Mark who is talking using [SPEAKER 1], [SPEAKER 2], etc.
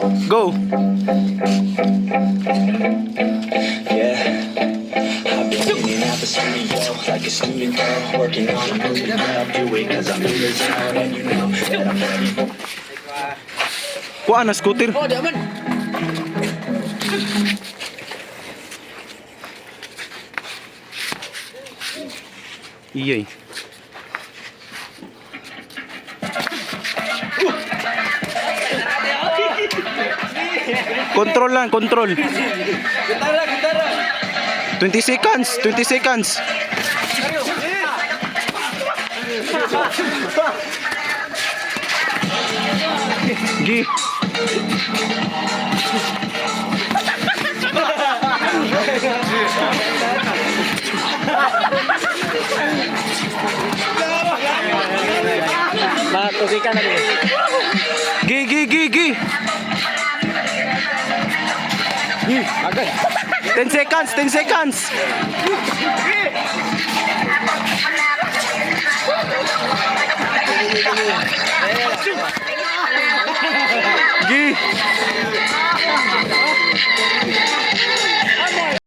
[SPEAKER 1] Go.
[SPEAKER 2] Yeah, I've been cleaning out the studio like a student though, working on a movie that I'm doing cause I'm in the zone and you know that I'm ready for.
[SPEAKER 1] Kuha na scooter.
[SPEAKER 3] Oh, di aman.
[SPEAKER 1] Iyay. Control lang, control.
[SPEAKER 3] Gitara, gitara.
[SPEAKER 1] 20 seconds, 20 seconds. Gi.
[SPEAKER 3] Matusikan na rin.
[SPEAKER 1] Gi.
[SPEAKER 3] Agad.
[SPEAKER 1] 10 seconds, 10 seconds. Gi.